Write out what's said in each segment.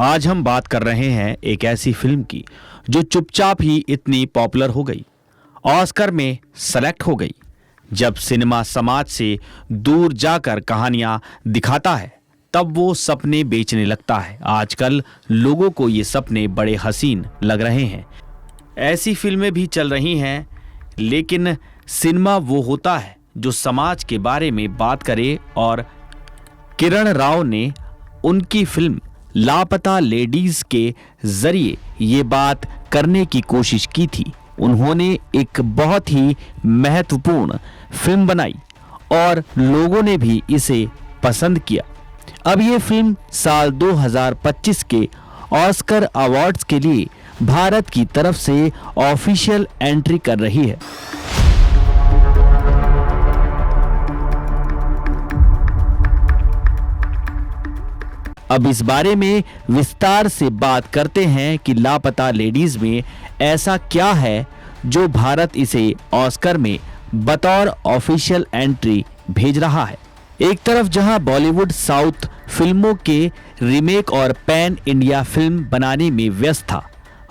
आज हम बात कर रहे हैं एक ऐसी फिल्म की जो चुपचाप ही इतनी पॉपुलर हो गई, ऑस्कर में सेलेक्ट हो गई। जब सिनेमा समाज से दूर जाकर कहानियां दिखाता है तब वो सपने बेचने लगता है। आजकल लोगों को ये सपने बड़े हसीन लग रहे हैं। ऐसी फिल्में भी चल रही हैं, लेकिन सिनेमा वो होता है जो समाज के बारे में बात करे, और किरण राव ने उनकी फिल्म लापता लेडीज के जरिए ये बात करने की कोशिश की थी। उन्होंने एक बहुत ही महत्वपूर्ण फिल्म बनाई और लोगों ने भी इसे पसंद किया। अब ये फिल्म साल 2025 के ऑस्कर अवार्ड्स के लिए भारत की तरफ से ऑफिशियल एंट्री कर रही है। अब इस बारे में विस्तार से बात करते हैं कि लापता लेडीज में ऐसा क्या है जो भारत इसे ऑस्कर में बतौर ऑफिशियल एंट्री भेज रहा है। एक तरफ जहां बॉलीवुड साउथ फिल्मों के रीमेक और पैन इंडिया फिल्म बनाने में व्यस्त था,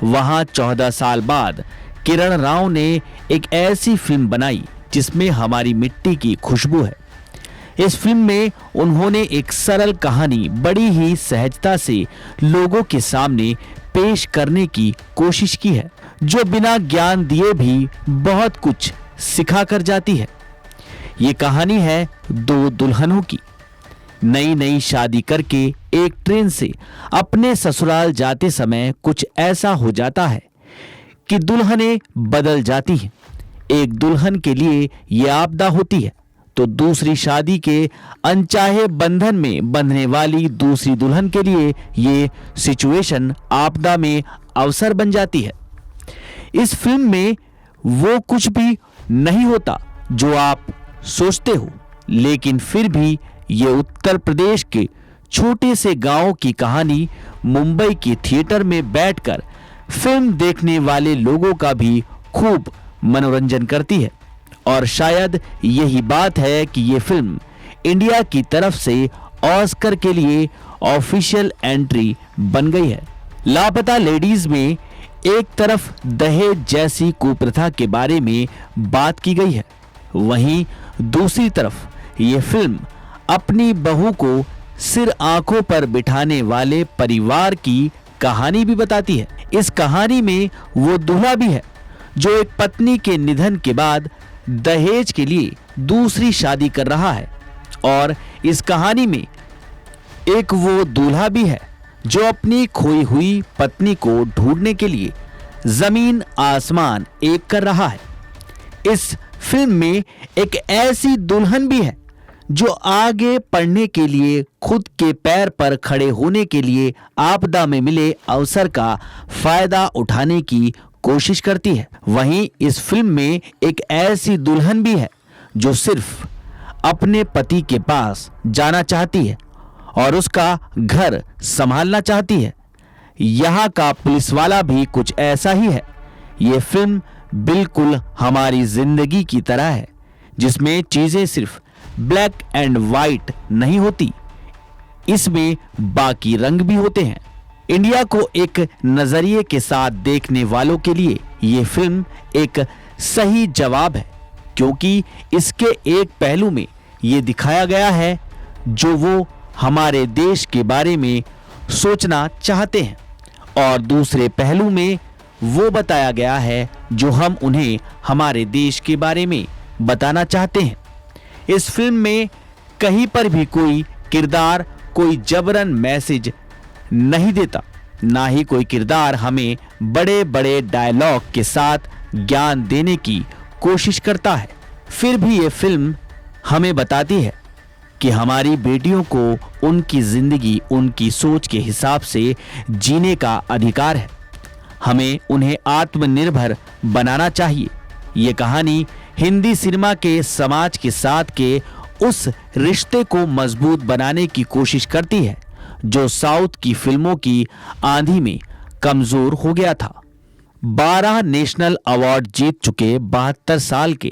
वहां 14 साल बाद किरण राव ने एक ऐसी फिल्म बनाई जिसमें हमारी मिट्टी की खुशबू है। इस फिल्म में उन्होंने एक सरल कहानी बड़ी ही सहजता से लोगों के सामने पेश करने की कोशिश की है, जो बिना ज्ञान दिए भी बहुत कुछ सिखा कर जाती है। ये कहानी है दो दुल्हनों की। नई नई शादी करके एक ट्रेन से अपने ससुराल जाते समय कुछ ऐसा हो जाता है कि दुल्हनें बदल जाती हैं। एक दुल्हन के लिए यह आपदा होती है तो दूसरी शादी के अनचाहे बंधन में बंधने वाली दूसरी दुल्हन के लिए ये सिचुएशन आपदा में अवसर बन जाती है। इस फिल्म में वो कुछ भी नहीं होता जो आप सोचते हो, लेकिन फिर भी ये उत्तर प्रदेश के छोटे से गांव की कहानी मुंबई के थिएटर में बैठकर फिल्म देखने वाले लोगों का भी खूब मनोरंजन करती है। और शायद यही बात है कि ये फिल्म इंडिया की तरफ से ऑस्कर के लिए ऑफिशियल एंट्री बन गई है। लापता लेडीज में एक तरफ दहेज जैसी कुप्रथा के बारे में बात की गई है, वहीं दूसरी तरफ ये फिल्म अपनी बहू को सिर आंखों पर बिठाने वाले परिवार की कहानी भी बताती है। इस कहानी में वो दूल्हा भी है जो एक पत्नी के निधन के बाद दहेज के लिए दूसरी शादी कर रहा है, और इस कहानी में एक वो दूल्हा भी है जो अपनी खोई हुई पत्नी को ढूंढने के लिए जमीन आसमान एक कर रहा है। इस फिल्म में एक ऐसी दुल्हन भी है जो आगे पढ़ने के लिए खुद के पैर पर खड़े होने के लिए आपदा में मिले अवसर का फायदा उठाने की कोशिश करती है। वहीं इस फिल्म में एक ऐसी दुल्हन भी है जो सिर्फ अपने पति के पास जाना चाहती है और उसका घर संभालना चाहती है। यहाँ का पुलिस वाला भी कुछ ऐसा ही है। ये फिल्म बिल्कुल हमारी जिंदगी की तरह है, जिसमें चीजें सिर्फ ब्लैक एंड वाइट नहीं होती, इसमें बाकी रंग भी होते हैं। इंडिया को एक नजरिए के साथ देखने वालों के लिए ये फिल्म एक सही जवाब है, क्योंकि इसके एक पहलू में ये दिखाया गया है जो वो हमारे देश के बारे में सोचना चाहते हैं, और दूसरे पहलू में वो बताया गया है जो हम उन्हें हमारे देश के बारे में बताना चाहते हैं। इस फिल्म में कहीं पर भी कोई किरदार कोई जबरन मैसेज नहीं देता, ना ही कोई किरदार हमें बड़े बड़े डायलॉग के साथ ज्ञान देने की कोशिश करता है। फिर भी ये फिल्म हमें बताती है कि हमारी बेटियों को उनकी जिंदगी उनकी सोच के हिसाब से जीने का अधिकार है। हमें उन्हें आत्मनिर्भर बनाना चाहिए। ये कहानी हिंदी सिनेमा के समाज के साथ के उस रिश्ते को मजबूत बनाने की कोशिश करती है जो साउथ की फिल्मों की आंधी में कमजोर हो गया था। 12 नेशनल अवार्ड जीत चुके 72 साल के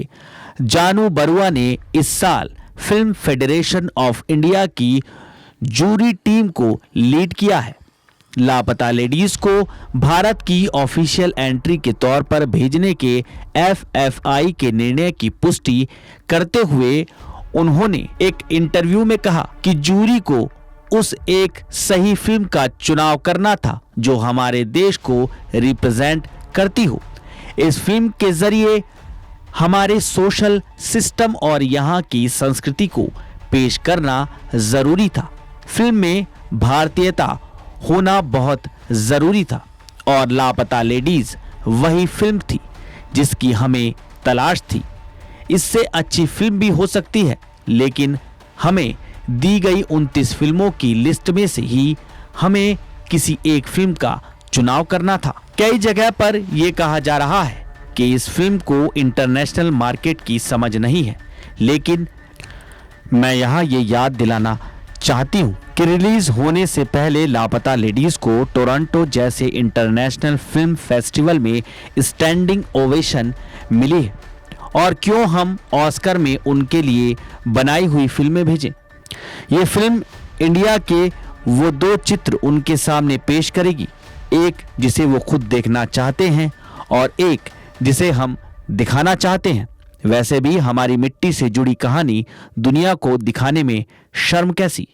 जानू बरुआ ने इस साल फिल्म फेडरेशन ऑफ इंडिया की जूरी टीम को लीड किया है। लापता लेडीज को भारत की ऑफिशियल एंट्री के तौर पर भेजने के एफएफआई के निर्णय की पुष्टि करते हुए उन्होंने एक इंटरव्यू में कहा कि जूरी को उस एक सही फिल्म का चुनाव करना था जो हमारे देश को रिप्रेजेंट करती हो। इस फिल्म के जरिए हमारे सोशल सिस्टम और यहाँ की संस्कृति को पेश करना जरूरी था। फिल्म में भारतीयता होना बहुत जरूरी था और लापता लेडीज वही फिल्म थी जिसकी हमें तलाश थी। इससे अच्छी फिल्म भी हो सकती है, लेकिन हमें दी गई 29 फिल्मों की लिस्ट में से ही हमें किसी एक फिल्म का चुनाव करना था। कई जगह पर यह कहा जा रहा है कि इस फिल्म को इंटरनेशनल मार्केट की समझ नहीं है, लेकिन मैं यहाँ ये याद दिलाना चाहती हूँ कि रिलीज होने से पहले लापता लेडीज को टोरंटो जैसे इंटरनेशनल फिल्म फेस्टिवल में स्टैंडिंग ओवेशन मिली है। और क्यों हम ऑस्कर में उनके लिए बनाई हुई फिल्में भेजें। ये फिल्म इंडिया के वो 2 चित्र उनके सामने पेश करेगी, एक जिसे वो खुद देखना चाहते हैं और एक जिसे हम दिखाना चाहते हैं। वैसे भी हमारी मिट्टी से जुड़ी कहानी दुनिया को दिखाने में शर्म कैसी।